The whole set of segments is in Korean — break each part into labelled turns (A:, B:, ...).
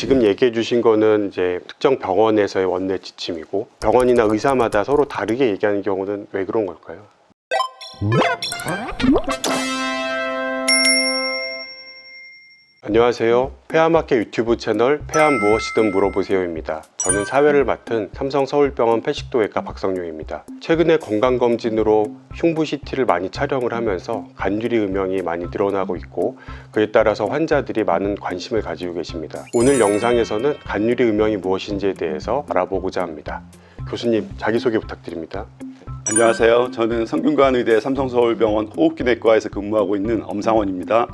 A: 지금 얘기해 주신 거는 이제 특정 병원에서의 원내 지침이고 병원이나 의사마다 서로 다르게 얘기하는 경우는 왜 그런 걸까요? 안녕하세요. 폐암학회 유튜브 채널 폐암 무엇이든 물어보세요입니다. 저는 사회를 맡은 삼성서울병원 폐식도외과 박성용입니다. 최근에 건강검진으로 흉부 CT를 많이 촬영을 하면서 간유리 음영이 많이 늘어나고 있고 그에 따라서 환자들이 많은 관심을 가지고 계십니다. 오늘 영상에서는 간유리 음영이 무엇인지에 대해서 알아보고자 합니다. 교수님 자기소개 부탁드립니다.
B: 안녕하세요. 저는 성균관의대 삼성서울병원 호흡기내과에서 근무하고 있는 엄상원입니다.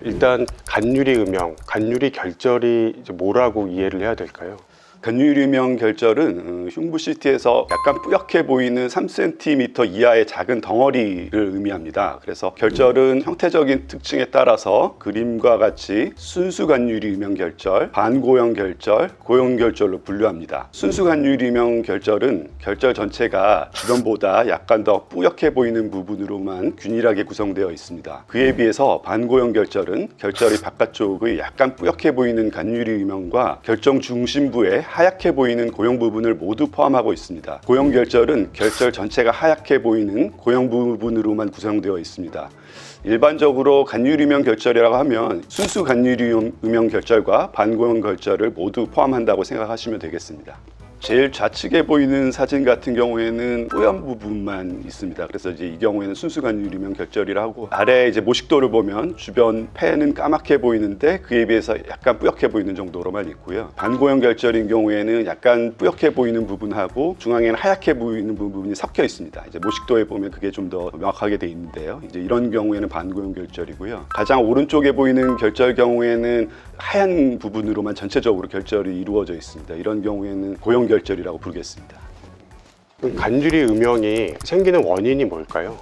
A: 일단 간유리 음영, 간유리 결절이 이제 뭐라고 이해를 해야 될까요?
B: 간유리음영 결절은 흉부 CT에서 약간 뿌옇게 보이는 3cm 이하의 작은 덩어리를 의미합니다. 그래서 결절은 형태적인 특징에 따라서 그림과 같이 순수 간유리음영 결절, 반고형 결절, 고형 결절로 분류합니다. 순수 간유리음영 결절은 결절 전체가 주변보다 약간 더 뿌옇게 보이는 부분으로만 균일하게 구성되어 있습니다. 그에 비해서 반고형 결절은 결절이 바깥쪽의 약간 뿌옇게 보이는 간유리음영과 결정 중심부에 하얗게 보이는 고형 부분을 모두 포함하고 있습니다. 고형 결절은 결절 전체가 하얗게 보이는 고형 부분으로만 구성되어 있습니다. 일반적으로 간유리음영 결절이라고 하면 순수 간유리음영 결절과 반고형 결절을 모두 포함한다고 생각하시면 되겠습니다. 제일 좌측에 보이는 사진 같은 경우에는 뽀얀 부분만 있습니다. 그래서 이제 이 경우에는 순수 간유리음영 결절이라고, 아래 이제 모식도를 보면 주변 폐는 까맣게 보이는데 그에 비해서 약간 뿌옇게 보이는 정도로만 있고요. 반고형 결절인 경우에는 약간 뿌옇게 보이는 부분하고 중앙에는 하얗게 보이는 부분이 섞여 있습니다. 이제 모식도에 보면 그게 좀 더 명확하게 돼 있는데요. 이제 이런 경우에는 반고형 결절이고요. 가장 오른쪽에 보이는 결절 경우에는 하얀 부분으로만 전체적으로 결절이 이루어져 있습니다. 이런 경우에는 고형 결절이라고 부르겠습니다.
A: 간유리 음영이 생기는 원인이 뭘까요?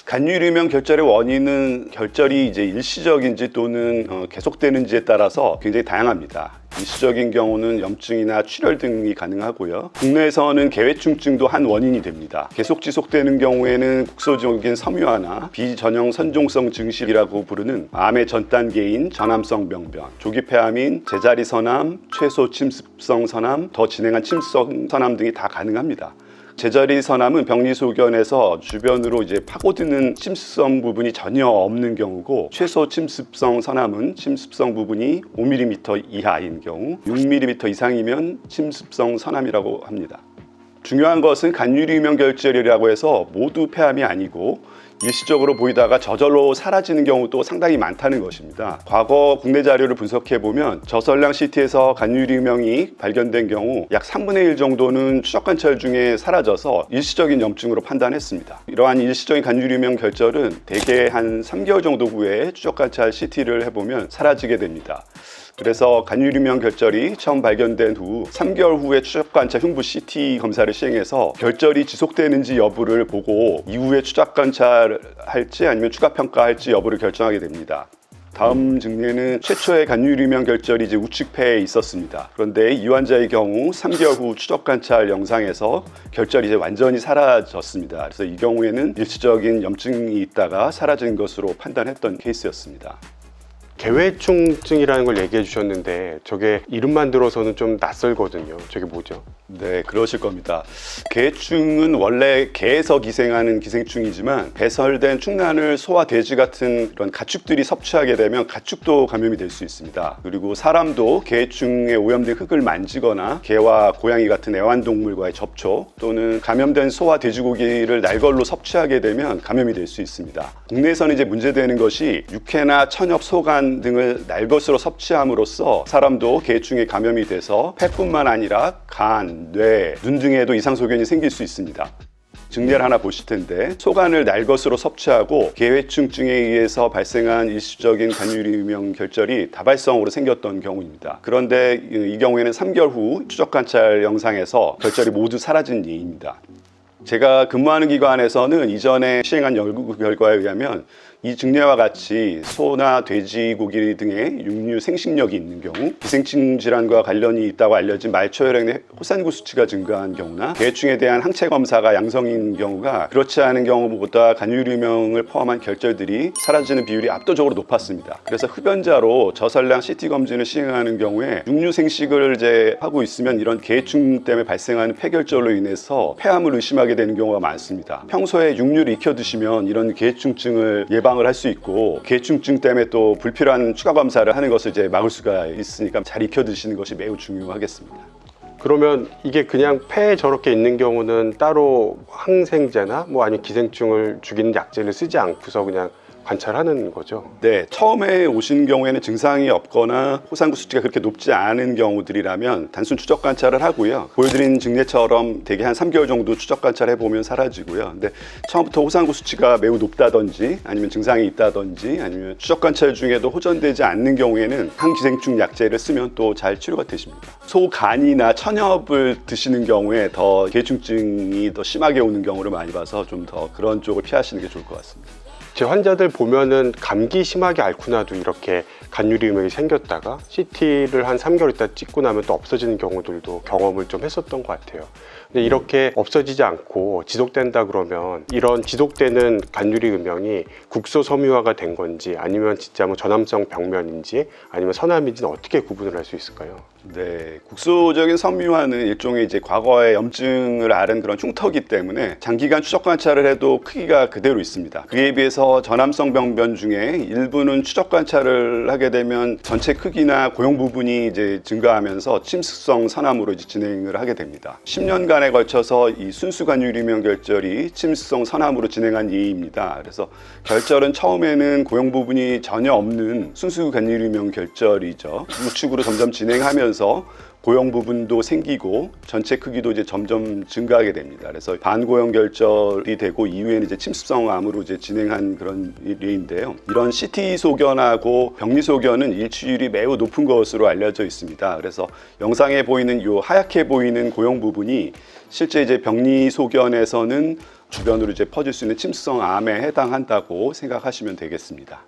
B: 간유리음영 결절의 원인은 결절이 이제 일시적인지 또는 계속되는지에 따라서 굉장히 다양합니다. 일시적인 경우는 염증이나 출혈 등이 가능하고요. 국내에서는 개회충증도 한 원인이 됩니다. 계속 지속되는 경우에는 국소적인 섬유화나 비전형 선종성 증식이라고 부르는 암의 전 단계인 전암성 병변, 조기 폐암인 제자리 선암, 최소 침습성 선암, 더 진행한 침습성 선암 등이 다 가능합니다. 제자리 선암은 병리소견에서 주변으로 이제 파고드는 침습성 부분이 전혀 없는 경우고, 최소 침습성 선암은 침습성 부분이 5mm 이하인 경우, 6mm 이상이면 침습성 선암이라고 합니다. 중요한 것은 간유리음영 결절이라고 해서 모두 폐암이 아니고 일시적으로 보이다가 저절로 사라지는 경우도 상당히 많다는 것입니다. 과거 국내 자료를 분석해 보면 저설량 CT에서 간유리음영이 발견된 경우 약 3분의 1 정도는 추적 관찰 중에 사라져서 일시적인 염증으로 판단했습니다. 이러한 일시적인 간유리음영 결절은 대개 한 3개월 정도 후에 추적 관찰 CT를 해보면 사라지게 됩니다. 그래서 간유리음영 결절이 처음 발견된 후 3개월 후에 추적관찰 흉부 CT 검사를 시행해서 결절이 지속되는지 여부를 보고 이후에 추적관찰할지 아니면 추가평가할지 여부를 결정하게 됩니다. 다음 증례는 최초의 간유리음영 결절이 이제 우측폐에 있었습니다. 그런데 이 환자의 경우 3개월 후 추적관찰 영상에서 결절이 이제 완전히 사라졌습니다. 그래서 이 경우에는 일시적인 염증이 있다가 사라진 것으로 판단했던 케이스였습니다.
A: 개회충증이라는 걸 얘기해 주셨는데 저게 이름만 들어서는 좀 낯설거든요. 저게 뭐죠?
B: 네, 그러실 겁니다. 개충은 원래 개에서 기생하는 기생충이지만 배설된 충란을 소와 돼지 같은 그런 가축들이 섭취하게 되면 가축도 감염이 될 수 있습니다. 그리고 사람도 개충에 오염된 흙을 만지거나 개와 고양이 같은 애완동물과의 접촉 또는 감염된 소와 돼지고기를 날걸로 섭취하게 되면 감염이 될 수 있습니다. 국내에서는 이제 문제되는 것이 육회나 천엽, 소간 등을 날것으로 섭취함으로써 사람도 개충에 감염이 돼서 폐뿐만 아니라 간, 뇌, 눈 등에도 이상소견이 생길 수 있습니다. 증례를 하나 보실 텐데, 소간을 날것으로 섭취하고 개회충증에 의해서 발생한 일시적인 간유리음영 결절이 다발성으로 생겼던 경우입니다. 그런데 이 경우에는 3개월 후 추적관찰 영상에서 결절이 모두 사라진 예입니다. 제가 근무하는 기관에서는 이전에 시행한 연구 결과에 의하면 이 증례와 같이 소나 돼지고기 등의 육류 생식력이 있는 경우, 기생충 질환과 관련이 있다고 알려진 말초혈액 내 호산구 수치가 증가한 경우나 계충에 대한 항체 검사가 양성인 경우가 그렇지 않은 경우보다 간유리명을 포함한 결절들이 사라지는 비율이 압도적으로 높았습니다. 그래서 흡연자로 저설량 CT 검진을 시행하는 경우에 육류 생식을 이제 하고 있으면 이런 계충 때문에 발생하는 폐결절로 인해서 폐암을 의심하게 되는 경우가 많습니다. 평소에 육류를 익혀 드시면 이런 계충증을 예방을 할 수 있고, 계충증 때문에 또 불필요한 추가 검사를 하는 것을 이제 막을 수가 있으니까 잘 익혀 드시는 것이 매우 중요하겠습니다.
A: 그러면 이게 그냥 폐에 저렇게 있는 경우는 따로 항생제나 뭐 아니면 기생충을 죽이는 약제를 쓰지 않고서 그냥 관찰하는 거죠?
B: 네, 처음에 오신 경우에는 증상이 없거나 호산구 수치가 그렇게 높지 않은 경우들이라면 단순 추적 관찰을 하고요. 보여드린 증례처럼 대개 한 3개월 정도 추적 관찰해 보면 사라지고요. 근데 처음부터 호산구 수치가 매우 높다든지 아니면 증상이 있다든지 아니면 추적 관찰 중에도 호전되지 않는 경우에는 항기생충 약제를 쓰면 또 잘 치료가 되십니다. 소간이나 천엽을 드시는 경우에 더 계충증이 더 심하게 오는 경우를 많이 봐서 좀 더 그런 쪽을 피하시는 게 좋을 것 같습니다.
A: 제 환자들 보면은 감기 심하게 앓고 나도 이렇게 간유리음이 생겼다가 CT를 한 3개월 있다 찍고 나면 또 없어지는 경우들도 경험을 좀 했었던 것 같아요. 근데 이렇게 없어지지 않고 지속된다 그러면 이런 지속되는 간유리 음영이 국소 섬유화가 된 건지 아니면 진짜 뭐 전암성 병면인지 아니면 선암인지는 어떻게 구분을 할 수 있을까요?
B: 네, 국소적인 섬유화는 일종의 이제 과거의 염증을 앓은 그런 흉터기 때문에 장기간 추적 관찰을 해도 크기가 그대로 있습니다. 그에 비해서 전암성 병변 중에 일부는 추적 관찰을 하게 되면 전체 크기나 고형 부분이 이제 증가하면서 침습성 선암으로 이제 진행을 하게 됩니다. 10년간에 걸쳐서 이 순수간유리명 결절이 침습성 선암으로 진행한 예입니다. 그래서 결절은 처음에는 고형 부분이 전혀 없는 순수간유리명 결절이죠. 우측으로 점점 진행하면서 고형 부분도 생기고 전체 크기도 이제 점점 증가하게 됩니다. 그래서 반고형 결절이 되고 이후에는 이제 침습성 암으로 이제 진행한 그런 예인데요. 이런 CT 소견하고 병리 소견은 일치율이 매우 높은 것으로 알려져 있습니다. 그래서 영상에 보이는 요 하얗게 보이는 고형 부분이 실제 이제 병리 소견에서는 주변으로 이제 퍼질 수 있는 침습성 암에 해당한다고 생각하시면 되겠습니다.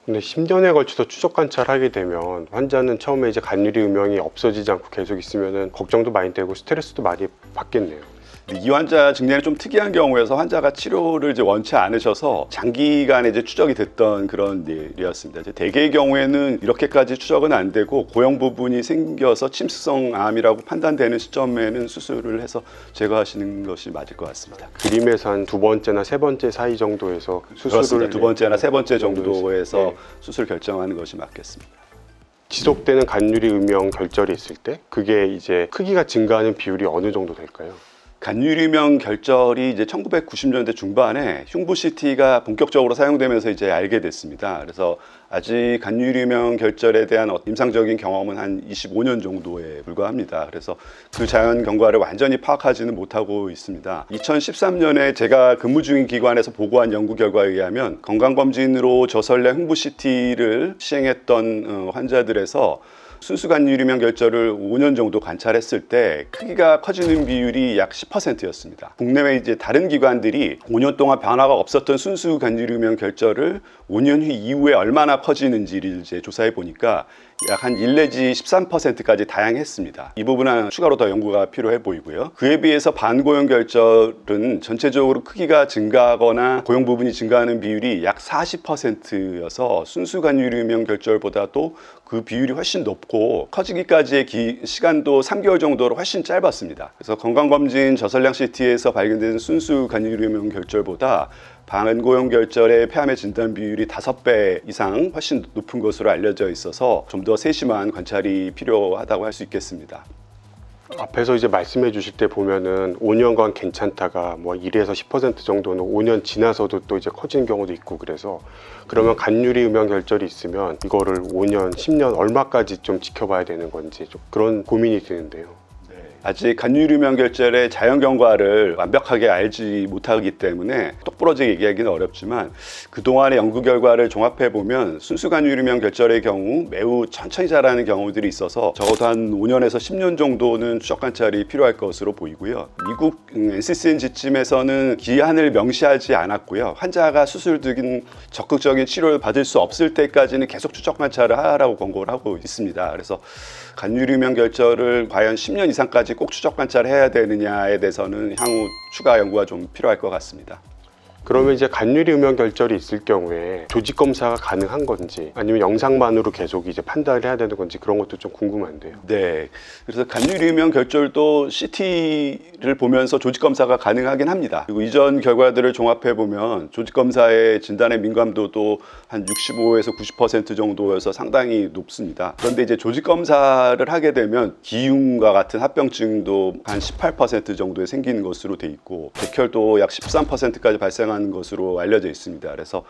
A: 근데 10년에 걸쳐서 추적 관찰하게 되면 환자는 처음에 이제 간유리 음영이 없어지지 않고 계속 있으면은 걱정도 많이 되고 스트레스도 많이 받겠네요.
B: 이 환자 증례는 좀 특이한 경우여서 환자가 치료를 이제 원치 않으셔서 장기간에 이제 추적이 됐던 그런 일이었습니다. 이제 대개의 경우에는 이렇게까지 추적은 안 되고 고형 부분이 생겨서 침습성 암이라고 판단되는 시점에는 수술을 해서 제거하시는 것이 맞을 것 같습니다.
A: 그림에서 한 두 번째나 세 번째 사이 정도에서 수술을
B: 그렇습니다. 두 번째나 세 번째 정도에서
A: 네.
B: 수술 결정하는 것이 맞겠습니다.
A: 지속되는 간유리 음영 결절이 있을 때 그게 이제 크기가 증가하는 비율이 어느 정도 될까요?
B: 간유리명 결절이 이제 1990년대 중반에 흉부 CT가 본격적으로 사용되면서 이제 알게 됐습니다. 그래서 아직 간유리명 결절에 대한 임상적인 경험은 한 25년 정도에 불과합니다. 그래서 그 자연 경과를 완전히 파악하지는 못하고 있습니다. 2013년에 제가 근무 중인 기관에서 보고한 연구 결과에 의하면 건강검진으로 저설량 흉부 CT를 시행했던 환자들에서 순수간유리명 결절을 5년 정도 관찰했을 때 크기가 커지는 비율이 약 10%였습니다. 국내외 이제 다른 기관들이 5년 동안 변화가 없었던 순수간유리명 결절을 5년 후 이후에 얼마나 커지는지를 이제 조사해 보니까 약 한 1 내지 13%까지 다양했습니다. 이 부분은 추가로 더 연구가 필요해 보이고요. 그에 비해서 반고형 결절은 전체적으로 크기가 증가하거나 고형 부분이 증가하는 비율이 약 40%여서 순수간유리명 결절보다도 그 비율이 훨씬 높고 커지기까지의 시간도 3개월 정도로 훨씬 짧았습니다. 그래서 건강검진 저설량 CT에서 발견된 순수간유리명 결절보다 반고형 결절의 폐암의 진단 비율이 5배 이상 훨씬 높은 것으로 알려져 있어서 좀 더 세심한 관찰이 필요하다고 할 수 있겠습니다.
A: 앞에서 이제 말씀해 주실 때 보면은 5년간 괜찮다가 뭐 1에서 10% 정도는 5년 지나서도 또 이제 커지는 경우도 있고 그래서 그러면 간유리 음영 결절이 있으면 이거를 5년, 10년 얼마까지 좀 지켜봐야 되는 건지 좀 그런 고민이 드는데요.
B: 네, 아직 간유류명결절의 자연 경과를 완벽하게 알지 못하기 때문에 똑부러지게 얘기하기는 어렵지만 그동안의 연구 결과를 종합해 보면 순수 간유류명결절의 경우 매우 천천히 자라는 경우들이 있어서 적어도 한 5년에서 10년 정도는 추적 관찰이 필요할 것으로 보이고요. 미국 NCCN 지침에서는 기한을 명시하지 않았고요. 환자가 수술 등 적극적인 치료를 받을 수 없을 때까지는 계속 추적 관찰을 하라고 권고를 하고 있습니다. 그래서 간유류명결절을 과연 10년 이상까지 꼭 추적 관찰해야 되느냐에 대해서는 향후 추가 연구가 좀 필요할 것 같습니다.
A: 그러면 이제 간유류명결절이 있을 경우에 조직 검사가 가능한 건지 아니면 영상만으로 계속 이제 판단을 해야 되는 건지 그런 것도 좀 궁금한데요.
B: 네, 그래서 간유류명결절도 CT를 보면서 조직 검사가 가능하긴 합니다. 그리고 이전 결과들을 종합해 보면 조직 검사의 진단의 민감도도 한 65에서 90% 정도여서 상당히 높습니다. 그런데 이제 조직 검사를 하게 되면 기흉과 같은 합병증도 한 18% 정도에 생기는 것으로 돼 있고 백혈도 약 13%까지 발생하는 것으로 알려져 있습니다. 그래서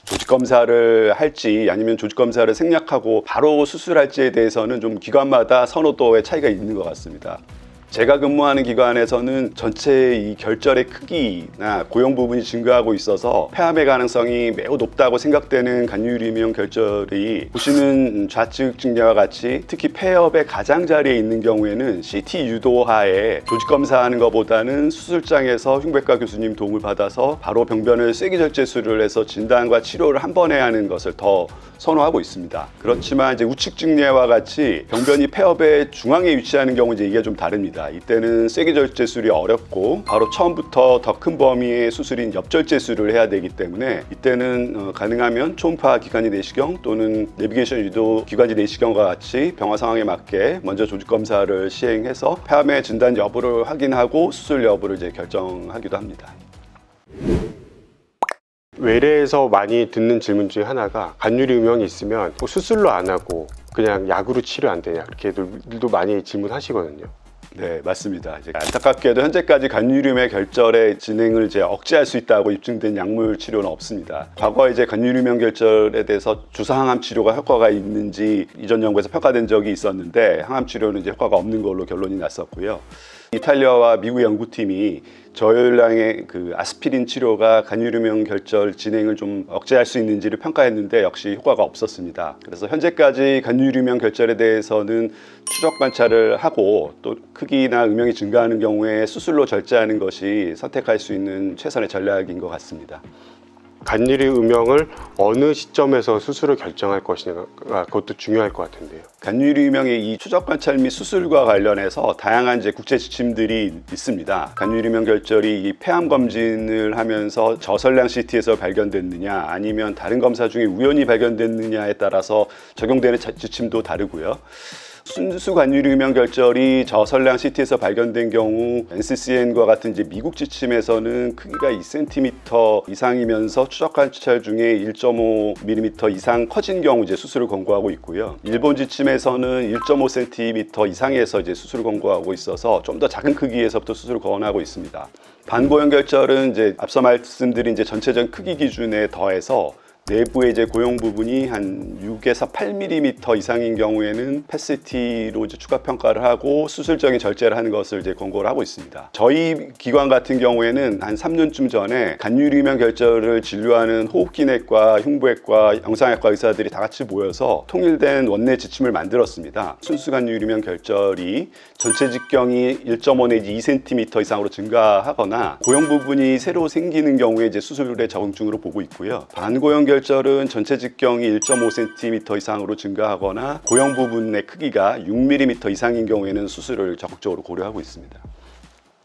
B: 조직 검사를 할지 아니면 조직 검사를 생략하고 바로 수술할지에 대해서는 좀 기관마다 선호도의 차이가 있는 것 같습니다. 제가 근무하는 기관에서는 전체 이 결절의 크기나 고형 부분이 증가하고 있어서 폐암의 가능성이 매우 높다고 생각되는 간유류명 결절이 보시는 좌측 증례와 같이 특히 폐엽의 가장자리에 있는 경우에는 CT 유도하에 조직 검사하는 것보다는 수술장에서 흉부외과 교수님 도움을 받아서 바로 병변을 쐐기절제술을 해서 진단과 치료를 한 번에 하는 것을 더 선호하고 있습니다. 그렇지만 이제 우측 증례와 같이 병변이 폐엽의 중앙에 위치하는 경우 이제 이게 좀 다릅니다. 이때는 쐐기절제술이 어렵고 바로 처음부터 더 큰 범위의 수술인 옆절제술을 해야 되기 때문에 이때는 가능하면 초음파 기관지 내시경 또는 내비게이션 유도 기관지 내시경과 같이 병화 상황에 맞게 먼저 조직 검사를 시행해서 폐암의 진단 여부를 확인하고 수술 여부를 이제 결정하기도 합니다.
A: 외래에서 많이 듣는 질문 중에 하나가 간유류명이 있으면 뭐 수술로 안 하고 그냥 약으로 치료 안 되냐 그렇게들도 많이 질문하시거든요.
B: 네, 맞습니다. 이제 안타깝게도 현재까지 간유류명 결절의 진행을 이제 억제할 수 있다고 입증된 약물 치료는 없습니다. 과거에 이제 간유류명 결절에 대해서 주사 항암 치료가 효과가 있는지 이전 연구에서 평가된 적이 있었는데 항암 치료는 이제 효과가 없는 걸로 결론이 났었고요. 이탈리아와 미국 연구팀이 저혈량의 그 아스피린 치료가 간유류명 결절 진행을 좀 억제할 수 있는지를 평가했는데 역시 효과가 없었습니다. 그래서 현재까지 간유류명 결절에 대해서는 추적 관찰을 하고 또 크기나 음영이 증가하는 경우에 수술로 절제하는 것이 선택할 수 있는 최선의 전략인 것 같습니다.
A: 간유류명을 어느 시점에서 수술을 결정할 것인가 그것도 중요할 것 같은데요.
B: 간유류명의 이 추적 관찰 및 수술과 관련해서 다양한 이제 국제 지침들이 있습니다. 간유류명 결절이 이 폐암 검진을 하면서 저설량 CT에서 발견됐느냐 아니면 다른 검사 중에 우연히 발견됐느냐에 따라서 적용되는 지침도 다르고요. 순수 간유류명 결절이 저설량 CT에서 발견된 경우 NCCN과 같은 이제 미국 지침에서는 크기가 2cm 이상이면서 추적 관찰 중에 1.5mm 이상 커진 경우 이제 수술을 권고하고 있고요. 일본 지침에서는 1.5cm 이상에서 이제 수술을 권고하고 있어서 좀 더 작은 크기에서부터 수술을 권하고 있습니다. 반고형 결절은 이제 앞서 말씀드린 이제 전체적 크기 기준에 더해서 내부의 이제 고형 부분이 한 6에서 8mm 이상인 경우에는 PET-CT로 이제 추가 평가를 하고 수술적인 절제를 하는 것을 이제 권고를 하고 있습니다. 저희 기관 같은 경우에는 한 3년쯤 전에 간유류명 결절을 진료하는 호흡기내과, 흉부외과, 영상외과 의사들이 다 같이 모여서 통일된 원내 지침을 만들었습니다. 순수 간유류명 결절이 전체 직경이 1.5 내지 2cm 이상으로 증가하거나 고형 부분이 새로 생기는 경우에 이제 수술의 적응증으로 보고 있고요. 반고형 결절은 전체 직경이 1.5cm 이상으로 증가하거나 고형 부분의 크기가 6mm 이상인 경우에는 수술을 적극적으로 고려하고 있습니다.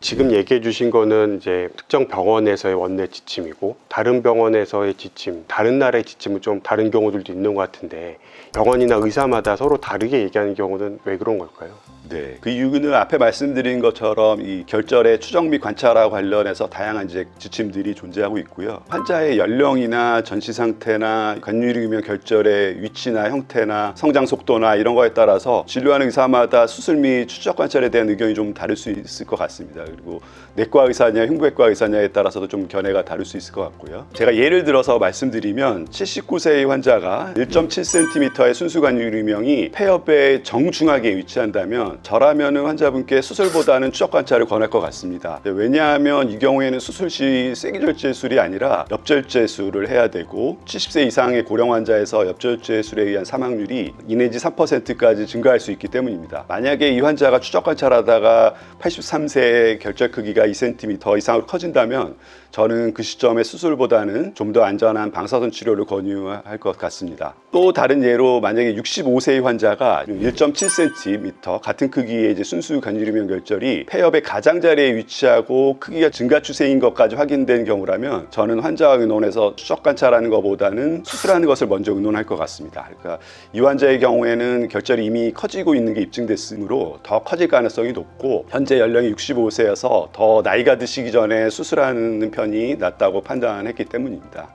A: 지금 얘기해 주신 거는 이제 특정 병원에서의 원내 지침이고 다른 병원에서의 지침, 다른 나라의 지침은 좀 다른 경우들도 있는 것 같은데 병원이나 의사마다 서로 다르게 얘기하는 경우는 왜 그런 걸까요?
B: 네, 그 이유는 앞에 말씀드린 것처럼 이 결절의 추적 및 관찰과 관련해서 다양한 이제 지침들이 존재하고 있고요. 환자의 연령이나 전시 상태나 간유류명 결절의 위치나 형태나 성장 속도나 이런 거에 따라서 진료하는 의사마다 수술 및 추적 관찰에 대한 의견이 좀 다를 수 있을 것 같습니다. 그리고 내과 의사냐 흉부외과 의사냐에 따라서도 좀 견해가 다를 수 있을 것 같고요. 제가 예를 들어서 말씀드리면 79세의 환자가 1.7cm의 순수 간유류명이 폐엽의 정중앙에 위치한다면 저라면은 환자분께 수술보다는 추적 관찰을 권할 것 같습니다. 왜냐하면 이 경우에는 수술 시 쇠기절제술이 아니라 엽절제술을 해야 되고 70세 이상의 고령 환자에서 엽절제술에 의한 사망률이 2 내지 3%까지 증가할 수 있기 때문입니다. 만약에 이 환자가 추적 관찰하다가 83세의 결절 크기가 2cm 이상으로 커진다면 저는 그 시점에 수술보다는 좀 더 안전한 방사선 치료를 권유할 것 같습니다. 또 다른 예로 만약에 65세의 환자가 1.7cm 같은 크기의 이제 순수 간유리면 결절이 폐엽의 가장자리에 위치하고 크기가 증가 추세인 것까지 확인된 경우라면 저는 환자와 의논해서 추적 관찰하는 것보다는 수술하는 것을 먼저 의논할 것 같습니다. 그러니까 이 환자의 경우에는 결절이 이미 커지고 있는 게 입증됐으므로 더 커질 가능성이 높고 현재 연령이 65세여서 더 나이가 드시기 전에 수술하는 편이 낫다고 판단했기 때문입니다.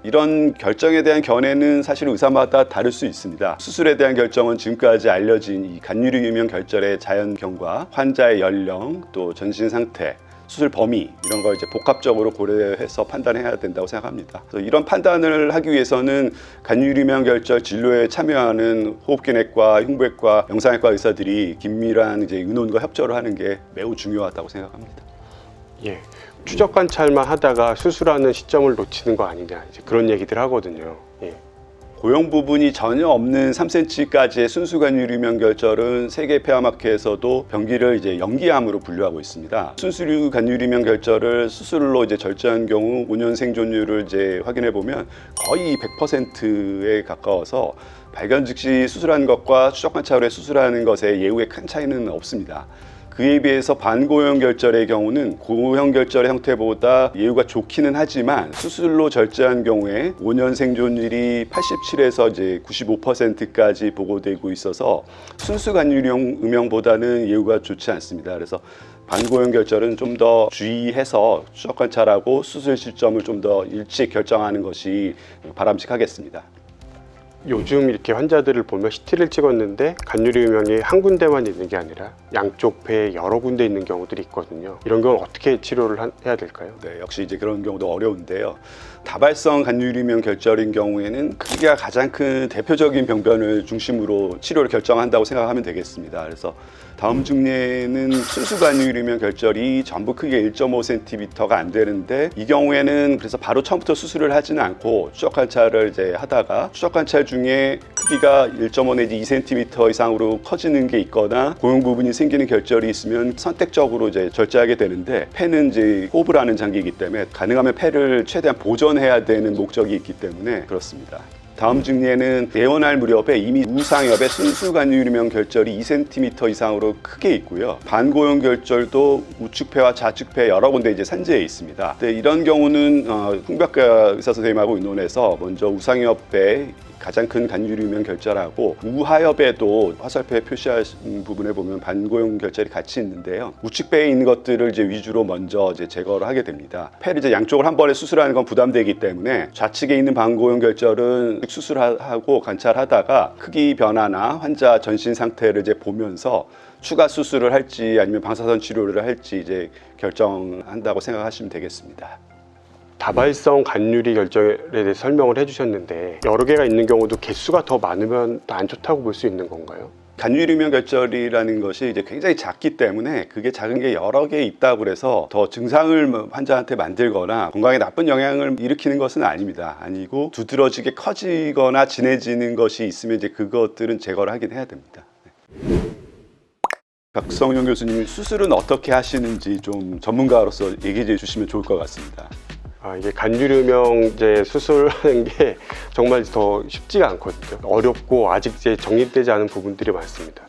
B: 이런 결정에 대한 견해는 사실 의사마다 다를 수 있습니다. 수술에 대한 결정은 지금까지 알려진 이 간유리유명 결절의 자연경과 환자의 연령, 또 전신 상태, 수술 범위 이런 걸 이제 복합적으로 고려해서 판단해야 된다고 생각합니다. 그래서 이런 판단을 하기 위해서는 간유리명 결절 진료에 참여하는 호흡기내과, 흉부외과, 영상외과 의사들이 긴밀한 이제 의논과 협조를 하는 게 매우 중요하다고 생각합니다.
A: 예, 추적 관찰만 하다가 수술하는 시점을 놓치는 거 아니냐 이제 그런 얘기들 하거든요. 예.
B: 고용 부분이 전혀 없는 3cm까지의 순수 간유리면 결절은 세계 폐암학회에서도 병기를 이제 연기암으로 분류하고 있습니다. 순수류 간유리면 결절을 수술로 이제 절제한 경우 5년 생존율을 이제 확인해 보면 거의 100%에 가까워서 발견 즉시 수술하는 것과 추적 관찰 후에 수술하는 것의 예후에 큰 차이는 없습니다. 그에 비해서 반고형 결절의 경우는 고형 결절의 형태보다 예후가 좋기는 하지만 수술로 절제한 경우에 5년 생존율이 87에서 이제 95%까지 보고되고 있어서 순수 간유령 음영보다는 예후가 좋지 않습니다. 그래서 반고형 결절은 좀 더 주의해서 추적 관찰하고 수술 시점을 좀 더 일찍 결정하는 것이 바람직하겠습니다.
A: 요즘 이렇게 환자들을 보면 CT를 찍었는데 간유리 음영이 한 군데만 있는 게 아니라 양쪽 폐에 여러 군데 있는 경우들이 있거든요. 이런 경우는 어떻게 치료를 해야 될까요?
B: 네, 역시 이제 그런 경우도 어려운데요. 다발성 간유리면 결절인 경우에는 크기가 가장 큰 대표적인 병변을 중심으로 치료를 결정한다고 생각하면 되겠습니다. 그래서 다음 중에는 순수 간유리면 결절이 전부 크기가 1.5cm가 안 되는데 이 경우에는 그래서 바로 처음부터 수술을 하지는 않고 추적 관찰을 이제 하다가 추적 관찰 중에 크기가 1.5 내지 2cm 이상으로 커지는 게 있거나 고용 부분이 생기는 결절이 있으면 선택적으로 이제 절제하게 되는데 폐는 이제 호흡을 하는 장기이기 때문에 가능하면 폐를 최대한 보존해야 되는 목적이 있기 때문에 그렇습니다. 다음 중에는 내원할 무렵에 이미 우상엽의 순수 간유리면 결절이 2cm 이상으로 크게 있고요. 반고형 결절도 우측폐와 좌측폐 여러 군데 이제 산재해 있습니다. 근데 이런 경우는 흉부외과 의사 선생님하고 의논해서 먼저 우상엽의 가장 큰 간유리면 결절하고 우하엽에도 화살표에 표시하신 부분에 보면 반고형 결절이 같이 있는데요. 우측배에 있는 것들을 이제 위주로 먼저 이제 제거를 하게 됩니다. 폐를 이제 양쪽을 한 번에 수술하는 건 부담되기 때문에 좌측에 있는 반고형 결절은 수술하고 관찰하다가 크기 변화나 환자 전신 상태를 이제 보면서 추가 수술을 할지 아니면 방사선 치료를 할지 이제 결정한다고 생각하시면 되겠습니다.
A: 다발성 간유리 결절에 대해 설명을 해주셨는데 여러 개가 있는 경우도 개수가 더 많으면 더 안 좋다고 볼 수 있는 건가요?
B: 간유리면 결절이라는 것이 이제 굉장히 작기 때문에 그게 작은 게 여러 개 있다고 그래서 더 증상을 환자한테 만들거나 건강에 나쁜 영향을 일으키는 것은 아닙니다. 아니고 두드러지게 커지거나 진해지는 것이 있으면 이제 그것들은 제거를 하긴 해야 됩니다. 박성용 교수님 수술은 어떻게 하시는지 좀 전문가로서 얘기해 주시면 좋을 것 같습니다.
A: 이게 간유리명제 수술하는 게 정말 더 쉽지가 않거든요. 어렵고 아직 이제 정립되지 않은 부분들이 많습니다.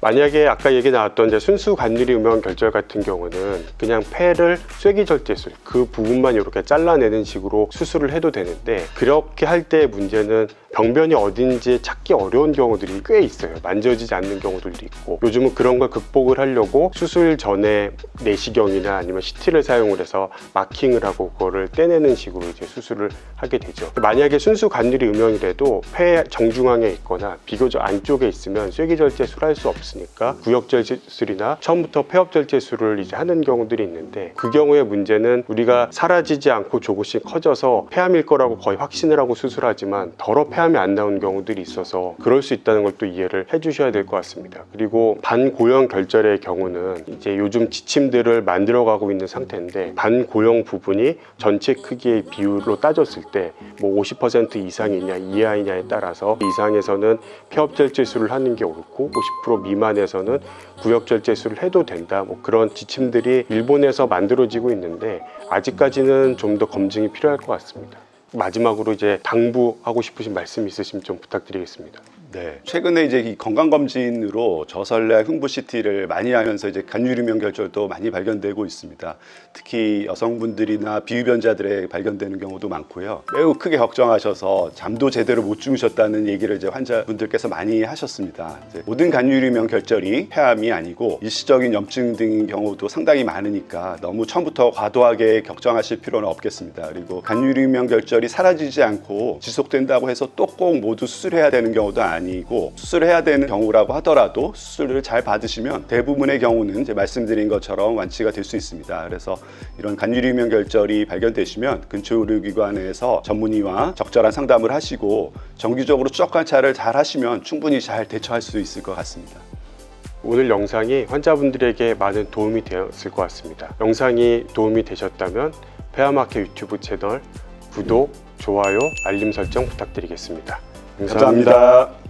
A: 만약에 아까 얘기 나왔던 이제 순수 간유리 음영 결절 같은 경우는 그냥 폐를 쇠기절제술 그 부분만 이렇게 잘라내는 식으로 수술을 해도 되는데 그렇게 할 때의 문제는 병변이 어딘지 찾기 어려운 경우들이 꽤 있어요. 만져지지 않는 경우들도 있고 요즘은 그런 걸 극복을 하려고 수술 전에 내시경이나 아니면 CT를 사용을 해서 마킹을 하고 그거를 떼내는 식으로 이제 수술을 하게 되죠. 만약에 순수 간유리 음영이라도 폐 정중앙에 있거나 비교적 안쪽에 있으면 쇠기절제술 할 수 없습니다. 없으니까 구역절제술이나 처음부터 폐업절제술을 이제 하는 경우들이 있는데, 그 경우의 문제는 우리가 사라지지 않고 조금씩 커져서 폐암일 거라고 거의 확신을 하고 수술하지만 더러 폐암이 안 나오는 경우들이 있어서 그럴 수 있다는 걸 또 이해를 해주셔야 될 것 같습니다. 그리고 반고형 결절의 경우는 이제 요즘 지침들을 만들어가고 있는 상태인데, 반고형 부분이 전체 크기의 비율로 따졌을 때 뭐 50% 이상이냐 이하이냐에 따라서 이상에서는 폐업절제술을 하는 게 옳고 50% 미만에서는 구역절제술을 해도 된다, 뭐 그런 지침들이 일본에서 만들어지고 있는데 아직까지는 좀 더 검증이 필요할 것 같습니다. 마지막으로 이제 당부하고 싶으신 말씀 있으시면 좀 부탁드리겠습니다.
B: 네. 최근에 이제 이 건강검진으로 저설약 흉부CT를 많이 하면서 이제 간유류명 결절도 많이 발견되고 있습니다. 특히 여성분들이나 비흡연자들에 발견되는 경우도 많고요. 매우 크게 걱정하셔서 잠도 제대로 못 주무셨다는 얘기를 이제 환자분들께서 많이 하셨습니다. 이제 모든 간유류명 결절이 폐암이 아니고 일시적인 염증 등인 경우도 상당히 많으니까 너무 처음부터 과도하게 걱정하실 필요는 없겠습니다. 그리고 간유류명 결절이 사라지지 않고 지속된다고 해서 또 꼭 모두 수술해야 되는 경우도 아니고, 수술해야 되는 경우라고 하더라도 수술을 잘 받으시면 대부분의 경우는 이제 말씀드린 것처럼 완치가 될 수 있습니다. 그래서 이런 간유류명 결절이 발견되시면 근처 의료기관에서 전문의와 적절한 상담을 하시고 정기적으로 추적 관찰을 잘 하시면 충분히 잘 대처할 수 있을 것 같습니다.
A: 오늘 영상이 환자분들에게 많은 도움이 되었을 것 같습니다. 영상이 도움이 되셨다면 폐암학회 유튜브 채널 구독, 좋아요, 알림 설정 부탁드리겠습니다. 감사합니다.